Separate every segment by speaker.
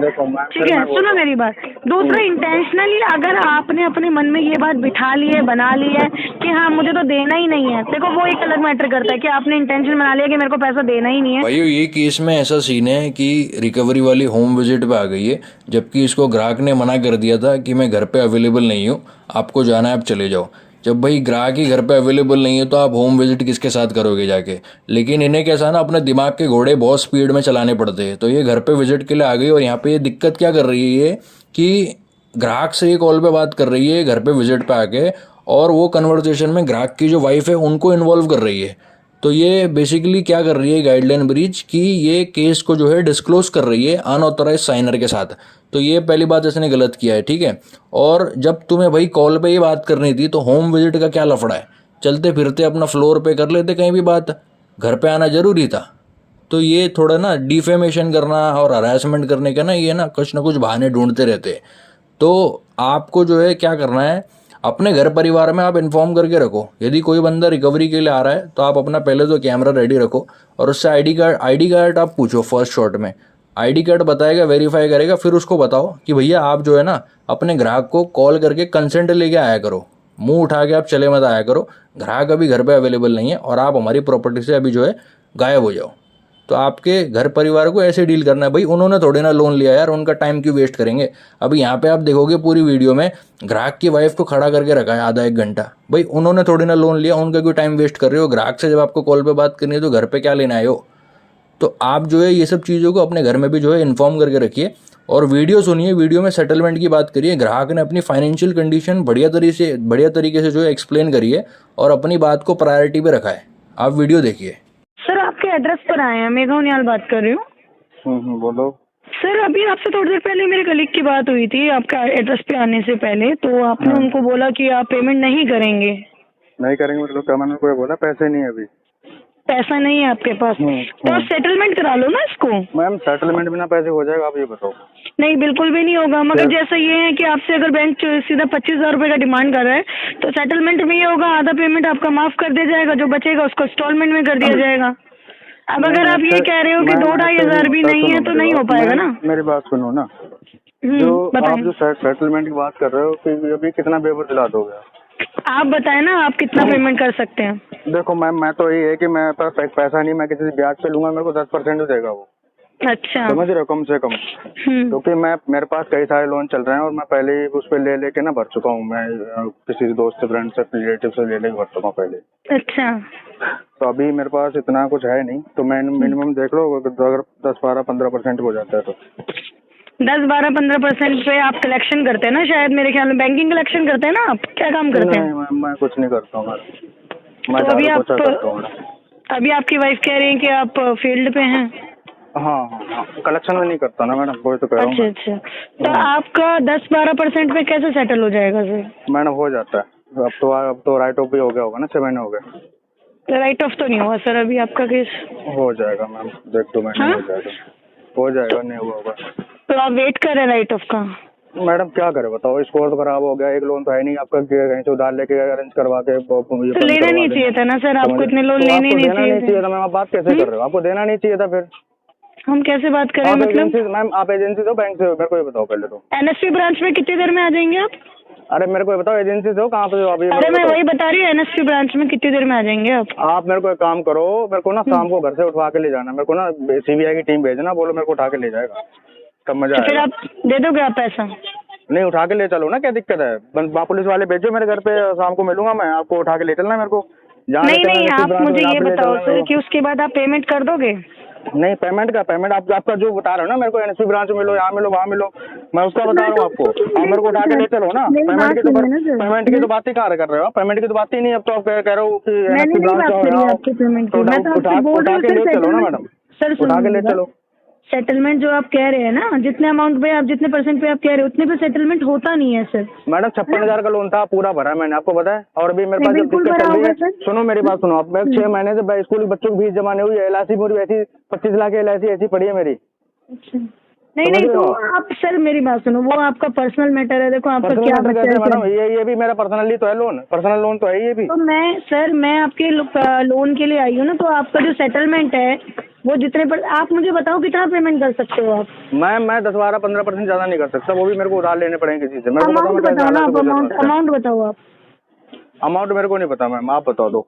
Speaker 1: देखो
Speaker 2: ठीक है, सुनो मेरी बात। दूसरा, इंटेंशनली अगर आपने अपने मन में ये बात बिठा ली है, बना ली है कि हाँ मुझे तो देना ही नहीं है, देखो वो एक अलग मैटर करता है कि आपने इंटेंशन बना लिया कि मेरे को पैसा देना ही नहीं है।
Speaker 3: भाई ये केस में ऐसा सीन है कि रिकवरी वाली होम विजिट पे आ गई है, जबकि इसको ग्राहक ने मना कर दिया था कि मैं घर पे अवेलेबल नहीं हूँ, आपको जाना है आप चले जाओ। जब भाई ग्राहक ही घर पे अवेलेबल नहीं है तो आप होम विजिट किसके साथ करोगे जाके। लेकिन इन्हें कैसा ना, अपने दिमाग के घोड़े बहुत स्पीड में चलाने पड़ते हैं, तो ये घर पे विजिट के लिए आ गई। और यहाँ पे ये दिक्कत क्या कर रही है कि ग्राहक से ये कॉल पे बात कर रही है घर पे विजिट पे आके, और वो कन्वर्सेशन में ग्राहक की जो वाइफ है उनको इन्वॉल्व कर रही है। तो ये बेसिकली क्या कर रही है, गाइडलाइन ब्रीच की ये केस को जो है डिस्क्लोज कर रही है अनऑथराइज साइनर के साथ। तो ये पहली बात इसने गलत किया है, ठीक है। और जब तुम्हें भाई कॉल पे ये बात करनी थी तो होम विजिट का क्या लफड़ा है, चलते फिरते अपना फ्लोर पे कर लेते कहीं भी बात, घर पे आना जरूरी था। तो ये थोड़ा ना डिफेमेशन करना और हरासमेंट करने का ना, ये ना कुछ बहाने ढूंढते रहते हैं। तो आपको जो है क्या करना है, अपने घर परिवार में आप इन्फॉर्म करके रखो। यदि कोई बंदा रिकवरी के लिए आ रहा है तो आप अपना पहले तो कैमरा रेडी रखो, और उससे आईडी कार्ड आप पूछो फर्स्ट शॉट में। आईडी कार्ड बताएगा, वेरीफाई करेगा, फिर उसको बताओ कि भैया आप जो है ना अपने ग्राहक को कॉल करके कंसेंट लेके आया करो, मुंह उठा के आप चले मत आया करो। ग्राहक अभी घर पे अवेलेबल नहीं है और आप हमारी प्रॉपर्टी से अभी जो है गायब हो जाओ। तो आपके घर परिवार को ऐसे डील करना है। भाई उन्होंने थोड़े ना लोन लिया यार, उनका टाइम क्यों वेस्ट करेंगे। अभी यहाँ पे आप देखोगे पूरी वीडियो में ग्राहक की वाइफ को खड़ा करके रखा है आधा एक घंटा। भाई उन्होंने थोड़ी ना लोन लिया, उनका क्यों टाइम वेस्ट कर रहे हो। ग्राहक से जब आपको कॉल पे बात करनी है तो घर पे क्या लेना आए हो। तो आप जो है ये सब चीज़ों को अपने घर में भी जो है इन्फॉर्म करके रखिए, और वीडियो सुनिए, वीडियो में सेटलमेंट की बात करिए। ग्राहक ने अपनी फाइनेंशियल कंडीशन बढ़िया तरीके से जो है एक्सप्लेन करिए और अपनी बात को प्रायोरिटी पे रखा है। आप वीडियो देखिए।
Speaker 2: सर आपके एड्रेस पर आए हैं, मेघा उनियाल बात कर रही हूँ।
Speaker 1: बोलो।
Speaker 2: सर अभी आपसे थोड़ी देर पहले मेरे कलीग की बात हुई थी आपका एड्रेस पे आने से पहले, तो आपने उनको बोला कि आप पेमेंट नहीं करेंगे।
Speaker 1: नहीं करेंगे मतलब क्या, मैंने कोई बोला पैसे नहीं है अभी।
Speaker 2: पैसा नहीं है आपके पास, तो आप सेटलमेंट करा लो ना इसको।
Speaker 1: मैम सेटलमेंट बिना पैसे हो जाएगा, आप ये बताओ।
Speaker 2: नहीं बिल्कुल भी नहीं होगा, मगर जैसा ये है कि आपसे अगर बैंक सीधा 25,000 रुपये का डिमांड कर रहा है तो सेटलमेंट में ये होगा, आधा पेमेंट आपका माफ कर दिया जाएगा, जो बचेगा उसको इंस्टॉलमेंट में कर दिया जाएगा। अब अगर आप ये कह रहे हो कि 2-2.5 हज़ार भी नहीं है तो नहीं हो पाएगा ना।
Speaker 1: मेरी बात सुनो ना, जो आप जो सेटलमेंट की बात कर रहे हो कि अभी कितना पेपर दिला दोगे
Speaker 2: आप बताएं ना, आप कितना पेमेंट कर सकते हैं।
Speaker 1: देखो मैम, मैं तो ये है कि मैं पास पैसा नहीं, मैं किसी से ब्याज पे लूंगा, मेरे को 10% देगा वो।
Speaker 2: अच्छा
Speaker 1: समझ रहे हो, कम से कम। क्योंकि मेरे पास कई सारे लोन चल रहे हैं और मैं पहले ही उस पर ले लेके ना भर चुका हूँ। मैं किसी दोस्त से, फ्रेंड से, रिलेटिव से ले लेके भर चुका हूँ पहले।
Speaker 2: अच्छा,
Speaker 1: तो अभी मेरे पास इतना कुछ है नहीं, तो मैं मिनिमम देख लो अगर 10-12-15% हो जाता है तो
Speaker 2: 10-12-15% पे आप कलेक्शन करते हैं ना शायद, मेरे ख्याल में बैंकिंग कलेक्शन करते हैं ना आप, क्या काम करते हैं?
Speaker 1: नहीं मैं कुछ नहीं करता हूँ, मैं
Speaker 2: तो अभी
Speaker 1: झाड़ू पोछा करता हूँ।
Speaker 2: अभी आपकी वाइफ कह रही है कि आप फील्ड पे हैं।
Speaker 1: हाँ, कलेक्शन में नहीं करता ना मैडम, वही तो कह रहा हूँ।
Speaker 2: अच्छा, तो आपका 10-12% पे कैसे सेटल हो जाएगा सर?
Speaker 1: मैडम हो जाता है, अब तो राइट ऑफ भी हो गया होगा ना, 6 महीने हो गए।
Speaker 2: राइट ऑफ तो नहीं हुआ सर अभी आपका केस?
Speaker 1: हो जाएगा मैम, 1-2 महीने हो जाएगा, नहीं हुआ होगा
Speaker 2: तो आप वेट कर रहे हैं राइट ऑफ का?
Speaker 1: मैडम क्या करे बताओ, स्कोर तो खराब हो गया, एक लोन तो है नहीं आपका, कहीं से उधार लेके अरेंज करवा के
Speaker 2: तो लेना नहीं चाहिए था ना सर, आपको इतने लोन लेने नहीं चाहिए
Speaker 1: था। मैम आप बात कैसे कर रहे हो, आपको देना नहीं चाहिए था फिर?
Speaker 2: हम कैसे बात करें मतलब?
Speaker 1: मैम आप एजेंसी हो बैंक से हो, मेरे को ये बताओ पहले तो।
Speaker 2: एनएसपी ब्रांच में कितनी देर में आ जाएंगे आप?
Speaker 1: अरे मेरे को ये बताओ, एजेंसी से हो, कहाँ पे हो अभी?
Speaker 2: अरे मैं वही बता रही हूँ, एनएसपी ब्रांच में कितनी देर में आ जाएंगे आप?
Speaker 1: मेरे को एक काम करो, मेरे को ना शाम को घर से उठवा के ले जाना, मेरे को ना सीबीआई की टीम भेजना, बोलो मेरे को उठा के ले जाएगा, तब मजा आएगा।
Speaker 2: फिर आप दे दोगे आप पैसा?
Speaker 1: नहीं उठा के ले चलो ना, क्या दिक्कत है? पुलिस वाले भेजो मेरे घर पे, शाम को मिलूंगा मैं, आपको उठा के ले चलना मेरे को।
Speaker 2: नहीं आप मुझे ये बताओ सर कि उसके बाद आप पेमेंट कर दोगे?
Speaker 1: नहीं पेमेंट आपका जो बता रहे हो ना मेरे को, एनएसपी ब्रांच में मिलो, यहाँ मिलो, वहाँ मिलो, मैं उसका बता रहा हूँ आपको। आप मेरे को उठा के ले चलो ना। पेमेंट की तो बात ही कहाँ कर रहे हो, पेमेंट की तो बात ही नहीं। अब तो आप कह रहे हो कि एनएसपी ब्रांच उठा के ले चलो ना मैडम, उठा के ले चलो।
Speaker 2: सेटलमेंट जो आप कह रहे हैं ना, जितने अमाउंट पे आप, जितने परसेंट पे आप कह रहे हो, उतने पे सेटलमेंट होता नहीं है सर।
Speaker 1: मैडम 56,000 का लोन था, पूरा भरा मैंने, आपको पता है। और अभी मेरे पास जब दिक्कत चल रही है, सुनो मेरी बात सुनो आप, 6 महीने से स्कूल के बच्चों की फीस जमा नहीं हुई है, LIC पूरी ऐसी 25 लाख LIC ऐसी पड़ी है मेरी।
Speaker 2: अच्छा नहीं तो आप सर मेरी बात सुनो, वो आपका पर्सनल मैटर है। देखो आपका क्या
Speaker 1: मैडम, ये भी मेरा पर्सनली तो है लोन, पर्सनल लोन तो है ये भी।
Speaker 2: तो मैं आपके लोन के लिए आई हूँ ना, तो आपका जो सेटलमेंट है वो जितने पर आप मुझे बताओ कितना पेमेंट कर सकते हो आप?
Speaker 1: मैं 10-12-15% ज्यादा नहीं कर सकता, वो भी मेरे को उधार लेने पड़ेंगे किसी से। मेरे को पता
Speaker 2: अमाउंट
Speaker 1: मैं कैसे
Speaker 2: बताओ ना
Speaker 1: हालात
Speaker 2: आप,
Speaker 1: से गुजर सकता
Speaker 2: अमाउंट बताओ आप।
Speaker 1: हूं। अमाउंट मेरे को नहीं पता मैम, आप बता दो।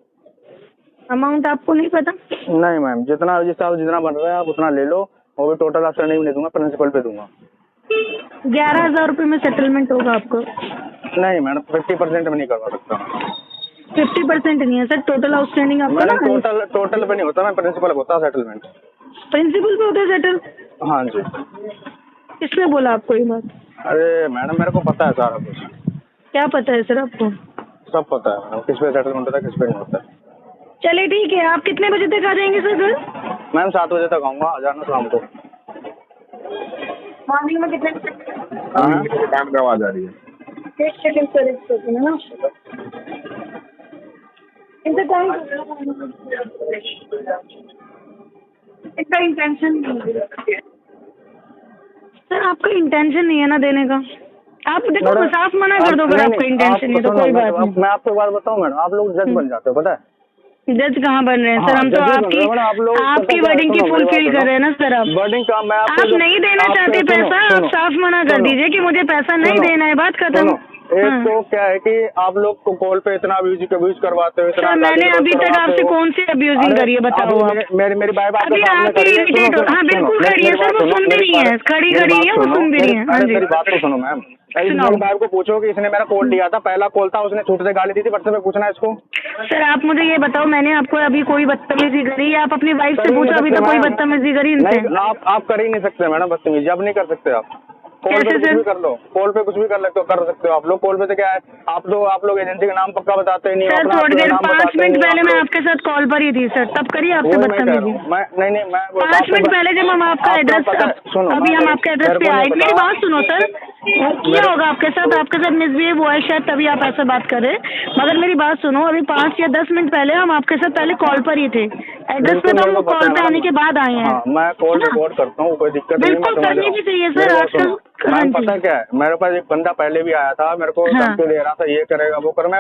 Speaker 2: अमाउंट आपको नहीं पता?
Speaker 1: नहीं मैम, जितना जितना बन रहा है आप उतना ले लो, वो भी टोटल आउटस्टैंडिंग नहीं दूंगा, प्रिंसिपल पे दूंगा।
Speaker 2: 11,000 रुपये में सेटलमेंट होगा आपको?
Speaker 1: नहीं मैडम, 50% में नहीं करवा सकता।
Speaker 2: 50% नहीं है सर, टोटल आउटस्टैंडिंग आपको
Speaker 1: मैडम
Speaker 2: ना
Speaker 1: टोटल पे नहीं होता, मैं प्रिंसिपल होता है सेटलमेंट।
Speaker 2: प्रिंसिपल पे होता है सेटल?
Speaker 1: हाँ जी।
Speaker 2: किसने बोला आपको ये बात?
Speaker 1: अरे मैडम मेरे को पता है सारा कुछ,
Speaker 2: क्या पता है सर आपको?
Speaker 1: सब पता है मैडम, किस पे सेटलमेंट होता है, किस पे नहीं होता है।
Speaker 2: चलिए ठीक है, आप कितने बजे तक आ जाएंगे सर घर?
Speaker 1: मैम 7 बजे तक आऊँगा, आ जाना शाम को।
Speaker 2: मॉर्निंग में कितने बजे?
Speaker 1: हाँ काम की आवाज आ रही है।
Speaker 2: एक सेकंड सर, एक सेकंड ना। इनका टाइम, इसका इंटेंशन नहीं है सर, आपका इंटेंशन नहीं है ना देने का। आप देखो
Speaker 1: मैडम,
Speaker 2: साफ मना कर दो अगर आपका इंटेंशन नहीं तो कोई बात नहीं।
Speaker 1: मैं आपको एक बात बताऊँ मैडम, आप लोग जज बन जाते हो पता है।
Speaker 2: जज कहाँ बन रहे हैं सर?
Speaker 1: हाँ,
Speaker 2: हम तो
Speaker 1: जज बन रहे हो मैडम, आप लोग
Speaker 2: आपकी
Speaker 1: पता
Speaker 2: वर्डिंग की
Speaker 1: क्या, सुनो,
Speaker 2: फुलफिल कर रहे हैं ना सर। आप
Speaker 1: वर्डिंग का मैं
Speaker 2: आप नहीं देना चाहते पैसा, आप साफ मना कर दीजिए कि मुझे पैसा नहीं देना है, बात खत्म।
Speaker 1: एक तो क्या है कि आप लोग को कॉल पे इतना अब्यूज करवाते हो, इतना
Speaker 2: सर मैंने अभी तक आपसे कौन सी अब्यूजिंग करी है बताओ आप?
Speaker 1: मेरी बाइफ आपके
Speaker 2: अभी
Speaker 1: सामने
Speaker 2: आपकी
Speaker 1: खड़ी है,
Speaker 2: इरिटेट हो, हाँ बिल्कुल खड़ी है सर, वो सुन भी रही है, खड़ी खड़ी है, वो सुन भी रही है। हाँ जी
Speaker 1: मेरी बात तो सुनो मैम, मेरी बाइफ को पूछो कि इसने मेरा कॉल लिया था, पहला कॉल था, उसने छूट से गाली दी थी, व्हाट्सएप पे पूछना है इसको।
Speaker 2: सर आप मुझे ये बताओ, मैंने आपको अभी कोई बदतमीजी करी या आप अपनी वाइफ से पूछो अभी तक कोई बदतमीजी करी इनसे?
Speaker 1: आप कर ही नहीं सकते मैडम बदतमीजी, अब नहीं कर सकते आप। कॉल पे
Speaker 2: कैसे
Speaker 1: कुछ
Speaker 2: सर?
Speaker 1: भी कर लो, कॉल पे कुछ भी कर सकते हो आप लोग। कॉल पे तो क्या है, आप लोग एजेंसी का नाम पक्का बताते नहीं हो,
Speaker 2: सर
Speaker 1: अपना
Speaker 2: थोड़ी देर,
Speaker 1: नाम
Speaker 2: 5
Speaker 1: बताते
Speaker 2: मिनट
Speaker 1: नहीं हो
Speaker 2: पहले
Speaker 1: आप
Speaker 2: मैं
Speaker 1: लोग।
Speaker 2: आपके साथ कॉल पर ही थी सर, तब करी आपसे
Speaker 1: वही मैं कह रहा
Speaker 2: बदतमीजी।
Speaker 1: हूँ, मैं नहीं मैं
Speaker 2: 5 मिनट पहले जब हम आपका एड्रेस,
Speaker 1: सुनो,
Speaker 2: अभी हम आपके एड्रेस पे आए, मेरी बात सुनो सर, किया होगा आपके साथ मिसबिहेव हुआ है शायद, तभी आप ऐसे बात कर रहे हैं। मगर मेरी बात सुनो, अभी 5 या 10 मिनट पहले हम आपके साथ पहले कॉल पर ही थे, एड्रेस पे तो हम कॉल पे आने के बाद आए हैं।
Speaker 1: मैं कॉल रिकॉर्ड करता हूँ, कोई दिक्कत नहीं है,
Speaker 2: बिल्कुल करनी भी चाहिए सर आजकल।
Speaker 1: मैम पता क्या है, मेरे पास एक बंदा पहले भी आया था, मेरे को धमकी दे रहा था, ये करेगा वो कर, मैं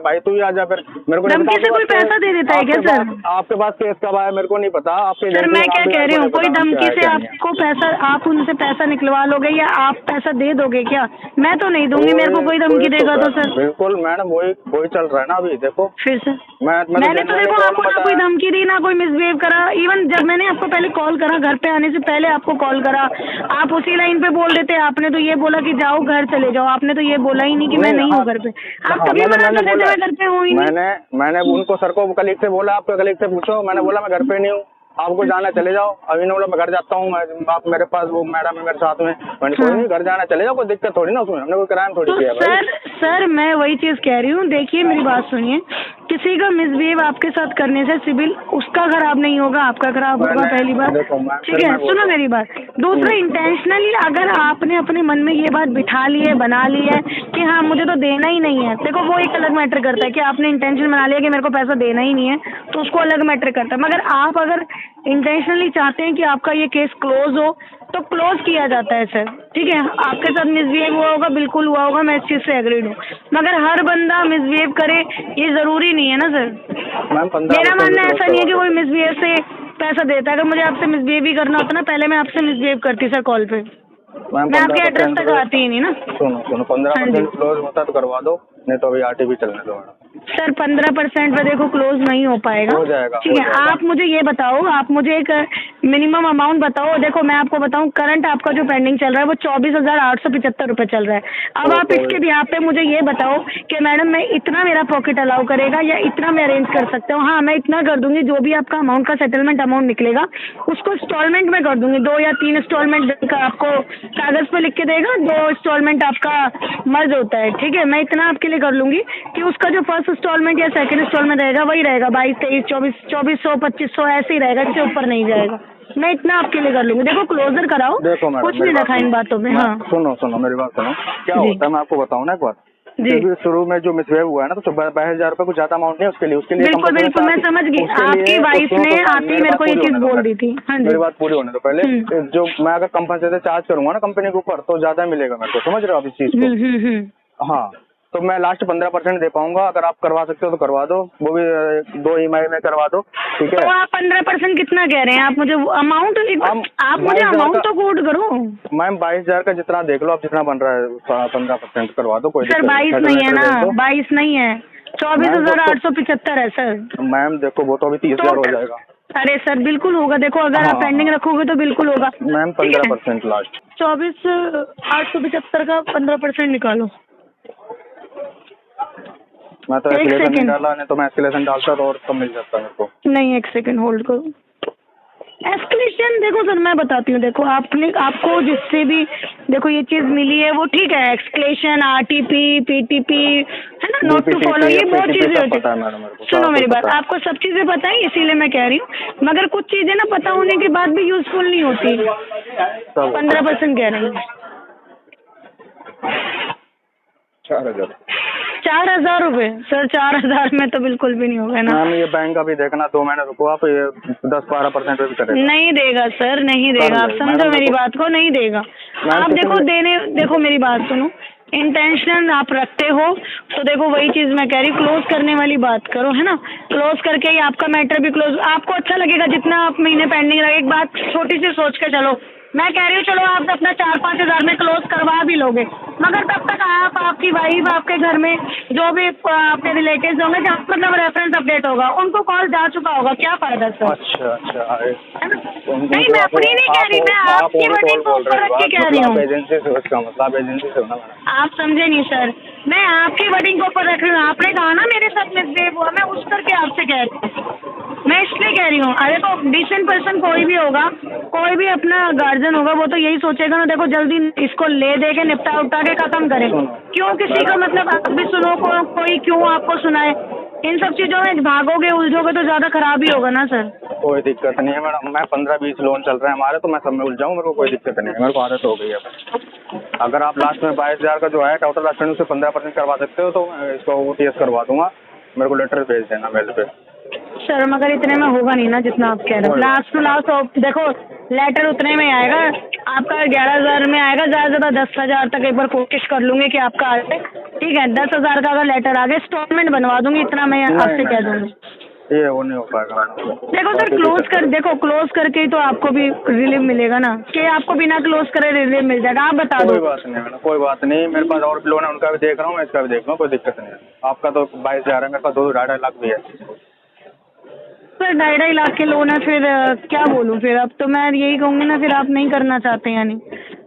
Speaker 1: भाई तू ही आ जा, फिर मेरे को
Speaker 2: धमकी से कोई पैसा दे देता है क्या सर?
Speaker 1: आपके पास केस कब आया मेरे को नहीं पता, आपके
Speaker 2: सर मैं क्या कह रही हूँ, कोई धमकी से आपको पैसा, आप उनसे पैसा निकलवा लोगे या आप पैसा दे दोगे क्या? मैं तो नहीं दूंगी, मेरे को कोई धमकी देगा तो सर।
Speaker 1: बिल्कुल मैडम, वही चल रहा है ना अभी, देखो
Speaker 2: फिर सर
Speaker 1: मैंने
Speaker 2: तो देखो आपको ना कोई धमकी दी ना कोई मिसबिहेव करा। इवन जब मैंने आपको पहले कॉल करा, घर पे आने से पहले आपको कॉल करा, आप उसी लाइन पे बोल देते, आपने तो ये बोला कि जाओ घर चले जाओ, आपने तो ये बोला ही नहीं कि मैं नहीं हूँ घर पे। आप तभी मना कर देते मैं घर पे हूँ ही नहीं।
Speaker 1: मैंने उनको सर को कलीग से बोला, आपके कलीग से पूछो, मैंने बोला मैं घर पे नहीं हूँ, आपको जाना चले जाओ। अभी ने बोला मैं घर जाता हूँ, आप मेरे पास वो मैडम है मेरे साथ में, मैंने कोई नहीं घर जाना चले जाओ, कोई दिक्कत थोड़ी ना उसमें, हमने कोई क्राइम थोड़ी किया भाई।
Speaker 2: सर मैं वही चीज कह रही हूँ, देखिए मेरी बात सुनिए, किसी का मिसबिहेव आपके साथ करने से सिविल उसका खराब नहीं होगा, आपका खराब होगा, पहली बात, ठीक है? सुनो मेरी बात। दूसरा, इंटेंशनली अगर आपने अपने मन में ये बात बिठा ली है, बना ली है कि हाँ मुझे तो देना ही नहीं है, देखो वो एक अलग मैटर करता है कि आपने इंटेंशन बना लिया कि मेरे को पैसा देना ही नहीं है, तो उसको अलग मैटर करता है। मगर आप अगर इंटेंशनली चाहते हैं कि आपका ये केस क्लोज हो तो क्लोज किया जाता है सर, ठीक है? आपके साथ मिसबिहेव हुआ होगा, बिल्कुल हुआ होगा, मैं इस चीज़ से एग्रीड हूँ, मगर हर बंदा मिसबिहेव करे ये ज़रूरी नहीं है ना सर। मेरा मानना ऐसा नहीं है कि कोई मिसबिहेव से पैसा देता है। अगर मुझे आपसे मिसबिहेव भी करना होता ना, पहले मैं आपसे मिसबिहेव करती सर कॉल पे, मैं आपके एड्रेस तक आती ही नहीं ना।
Speaker 1: सुनो 15% क्लोज होता तो करवा दो, नहीं तो अभी आरटीवी चलने दो मैडम।
Speaker 2: सर 15% पे देखो क्लोज नहीं हो पाएगा,
Speaker 1: हो जाएगा,
Speaker 2: ठीक है? आप मुझे ये बताओ, आप मुझे एक मिनिमम अमाउंट बताओ। देखो मैं आपको बताऊं, करंट आपका जो पेंडिंग चल रहा है वो 24,875 रुपये चल रहा है। अब आप इसके बिहाफ पे मुझे ये बताओ कि मैडम मैं इतना, मेरा पॉकेट अलाउ करेगा या इतना मैं अरेंज कर सकता हूँ? हाँ मैं इतना कर दूंगी, जो भी आपका अमाउंट का सेटलमेंट अमाउंट निकलेगा उसको इंस्टॉलमेंट में कर दूंगी, 2 या 3 इंस्टॉलमेंट का आपको कागज पे लिख के देगा, 2 इंस्टॉलमेंट आपका मर्ज होता है, ठीक है? मैं इतना आपके लिए कर लूंगी कि उसका जो फर्स्ट इंस्टॉलमेंट या सेकंड इंस्टॉलमेंट रहेगा वही रहेगा 22, 23, 2400, 2500 ऐसे ही रहेगा, इससे ऊपर नहीं जाएगा। मैं इतना आपके लिए कर लूंगी। देखो क्लोजर कराओ, कुछ नहीं रखा इन बातों में। हाँ
Speaker 1: सुनो मेरी बात सुनो, क्या होता है मैं आपको बताऊँ ना एक बात। शुरू में जो मिसबिहेव हुआ है ना, तो 22,000 रुपए कुछ ज्यादा अमाउंट नहीं उसके लिए
Speaker 2: बिल्कुल मैं समझ गई, आपकी वाइफ ने आती मेरे को ये चीज बोल दी थी। हाँ जी
Speaker 1: मेरी बात पूरी होने तो पहले, जो मैं अगर कंपनसेशन चार्ज करूंगा ना कंपनी के ऊपर तो ज्यादा मिलेगा मेरे को, समझ रहे हो आप इस चीज को? हाँ तो मैं लास्ट 15% दे पाऊंगा। अगर आप करवा सकते हो तो करवा दो, वो भी 2 EMI में करवा दो, ठीक है।
Speaker 2: तो आप 15% कितना कह रहे हैं? आप मुझे अमाउंट आप मुझे अमाउंट तो कोट करो।
Speaker 1: मैम 22,000 का जितना देख लो आप, जितना बन रहा है 15% करवा दो, कोई
Speaker 2: सर 22 नहीं है ना, 22 नहीं है, 24,875 है सर।
Speaker 1: मैम देखो वो तो अभी 30,000 हो जाएगा।
Speaker 2: अरे सर बिल्कुल होगा, देखो अगर आप पेंडिंग रखोगे तो बिल्कुल होगा
Speaker 1: मैम 15% लास्ट।
Speaker 2: 24,875 का 15% निकालो।
Speaker 1: मैं तो एस्केलेशन नहीं डाला, नहीं तो मैं एस्केलेशन डालता तो और कम मिल जाता मेरे को।
Speaker 2: नहीं, एक सेकंड होल्ड करो। एस्केलेशन देखो सर, मैं बताती हूँ, देखो आपको जिससे भी देखो ये चीज मिली है वो ठीक है। एस्केलेशन, RTP, PTP है ना, नोट टू फॉलो, ये बहुत चीजें होती है। सुनो मेरी बात, आपको सब चीजें पता है, इसीलिए मैं कह रही हूँ। मगर कुछ चीजें ना पता होने के बाद भी यूजफुल नहीं होती। 15% कह रही हूँ। 4,000 रुपए सर, 4,000 में तो बिल्कुल भी नहीं होगा ना।
Speaker 1: मैम ये बैंक अभी देखना, 2 महीने रुको आप, ये 10-12% भी करेगा।
Speaker 2: नहीं देगा सर, नहीं देगा। आप समझो मेरी बात को, नहीं देगा। आप देखो मेरी बात सुनो, इंटेंशन आप रखते हो तो देखो वही चीज मैं कह रही हूँ, क्लोज करने वाली बात करो, है ना। क्लोज करके ही आपका मैटर भी क्लोज, आपको अच्छा लगेगा जितना आप महीने पेंडिंग रहे। एक बात छोटी सी सोच के चलो, मैं कह रही हूँ चलो आप अपना 4-5 हज़ार में क्लोज करवा भी लोगे, मगर तब तक आप, आपकी वाइफ, आपके घर में जो भी आपके रिलेटिव्स होंगे, जहाँ मतलब रेफरेंस अपडेट होगा, उनको कॉल जा चुका होगा, क्या फायदा सर।
Speaker 1: अच्छा
Speaker 2: नहीं, मैं अपनी नहीं कह रही, मैं आपकी वर्डिंग को ऊपर रख के कह रही हूँ।
Speaker 1: एजेंसी से, उसका मतलब एजेंसी से होना।
Speaker 2: आप समझे नहीं सर, मैं आपकी वर्डिंग को ऊपर रख रही हूँ। आपने कहा ना मेरे साथ मिसबिहेव हुआ, मैं उस करके आपसे कह रही हूँ, मैं इसलिए कह रही हूँ। अरे तो डिसेंट पर्सन कोई भी होगा, कोई भी अपना गार्जियन होगा, वो तो यही सोचेगा ना, देखो जल्दी इसको ले दे के निपटा उठा के खत्म करें। क्यों किसी का मतलब आप भी सुनो, कोई क्यों आपको सुनाए। इन सब चीजों में भागोगे, उलझोगे तो ज्यादा खराब ही होगा ना सर।
Speaker 1: कोई दिक्कत नहीं है मैडम, मैं 15-20 लोन चल रहे हैं हमारे, तो मैं सब में उलझाऊँ, मेरे को कोई दिक्कत नहीं है, मेरे को आदत हो गई है। अगर आप लास्ट में 22,000 का जो है टोटल रेस्टोरेंट से 15% करवा सकते हो तो इसको OTS करवा दूंगा, मेरे को लेटर भेज देना मेल पे।
Speaker 2: सर मगर इतने में होगा नहीं ना जितना आप कह रहे हो। लास्ट टू लास्ट देखो लेटर उतने में आएगा, आपका 11,000 में आएगा, ज़्यादा से ज़्यादा 10,000 तक एक बार कोशिश कर लूँगी कि आपका आ जाए, ठीक है। 10,000 का अगर लेटर आ गया, इंस्टॉलमेंट बनवा दूंगी, इतना मैं आपसे कह दूँगी।
Speaker 1: ये वो नहीं हो पाएगा।
Speaker 2: देखो सर क्लोज करके ही तो आपको भी रिलीफ मिलेगा ना, कि आपको बिना क्लोज करे रिलीफ मिल जाएगा, आप बता दो।
Speaker 1: कोई बात नहीं मैडम, कोई बात नहीं, मेरे पास और भी लोन है, उनका भी देख रहा हूँ, मैं इसका भी देख रहा हूँ, कोई दिक्कत नहीं है। आपका तो 22,000 है, मेरे पास 2-2.5 लाख भी है।
Speaker 2: सर 2.5 लाख के लोन है, फिर क्या बोलूँ फिर। अब तो मैं यही कहूँगी ना, फिर आप नहीं करना चाहते यानी।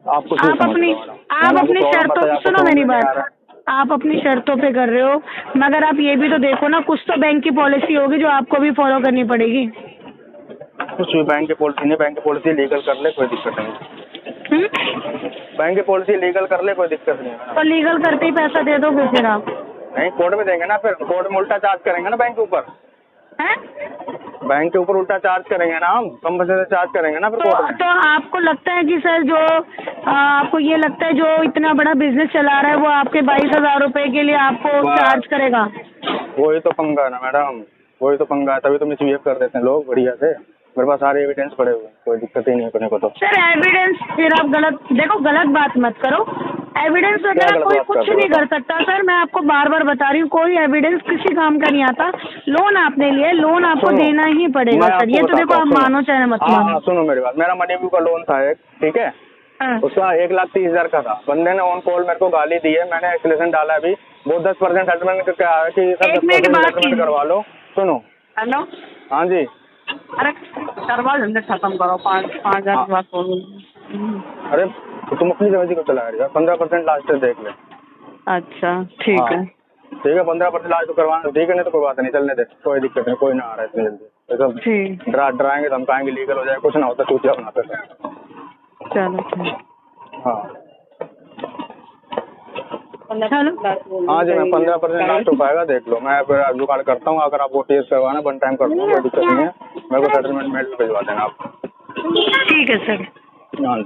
Speaker 2: आप अपनी शर्तों, सुनो मेरी बात, आप अपनी शर्तों पे कर रहे हो, मगर आप ये भी तो देखो ना, कुछ तो बैंक की पॉलिसी होगी जो आपको भी फॉलो करनी पड़ेगी।
Speaker 1: कुछ भी बैंक की पॉलिसी नहीं, बैंक की पॉलिसी लीगल कर ले, कोई दिक्कत नहीं। बैंक की पॉलिसी लीगल कर ले, कोई दिक्कत नहीं है।
Speaker 2: तो लीगल करते ही पैसा दे दोगे फिर आप?
Speaker 1: नहीं, कोर्ट में देंगे ना, फिर कोर्ट में उल्टा चार्ज करेंगे ना बैंक के ऊपर।
Speaker 2: हैं?
Speaker 1: बैंक के ऊपर उल्टा चार्ज करेंगे ना, हम कम पैसे से चार्ज करेंगे ना फिर कोर्ट में।
Speaker 2: तो आपको लगता है कि सर जो आपको ये लगता है जो इतना बड़ा बिजनेस चला रहा है वो आपके 22,000 रुपए के लिए आपको चार्ज करेगा?
Speaker 1: वही तो पंगा है ना मैडम, वही तो पंगा है, तभी तो मिसबिहेव कर देते हैं लोग बढ़िया से। मेरे पास सारे एविडेंस पड़े हुए, कोई दिक्कत ही नहीं करने को। तो
Speaker 2: सर एविडेंस फिर आप गलत बात मत करो। एविडेंस वगैरह कोई कुछ नहीं कर सकता सर, मैं आपको बार बार बता रही हूँ, कोई एविडेंस किसी काम का नहीं आता। लोन आपने लिया, लोन आपको देना ही पड़ेगा सर, ये तो देखो आप मानो चाहे मत मानो।
Speaker 1: हाँ सुनो मेरी बात, मेरा मनी व्यू का लोन था एक, ठीक है, उसका 1,30,000 का था। बंदे ने ऑन कॉल मेरे को गाली दी है, मैंने एक्सलेशन डाला अभी, वो 10% सेटलमेंट क्या है कि सर 10% करवा लो। सुनो
Speaker 2: हेलो,
Speaker 1: हाँ जी,
Speaker 2: अरे करवा लेंगे, खत्म करो, 5,000 की बात बोलो।
Speaker 1: अरे तो तुम अपनी जगह को चला रही 15% लास्ट देख ले।
Speaker 2: अच्छा ठीक है,
Speaker 1: ठीक है, 15% लास्ट तो करवाना, ठीक है, नहीं तो कोई बात नहीं, चलने दे, कोई दिक्कत नहीं, कोई ना आ रहा है इतनी जल्दी। तो डराएंगे धमकाएंगे, लीगल हो जाए, कुछ ना होता, चूतिया बनाते थे।
Speaker 2: चलो
Speaker 1: हाँ हाँ जी, मैं 15% लास्ट हो पाएगा, देख लो, मैं फिर जुगाड़ करता हूँ। अगर आपको टेस्ट करवाना 1 टाइम कर दूँगा, कोई दिक्कत नहीं है, मेरे को सेटलमेंट मेल भिजवा देना आप।
Speaker 2: ठीक है सर।
Speaker 1: हाँ जी।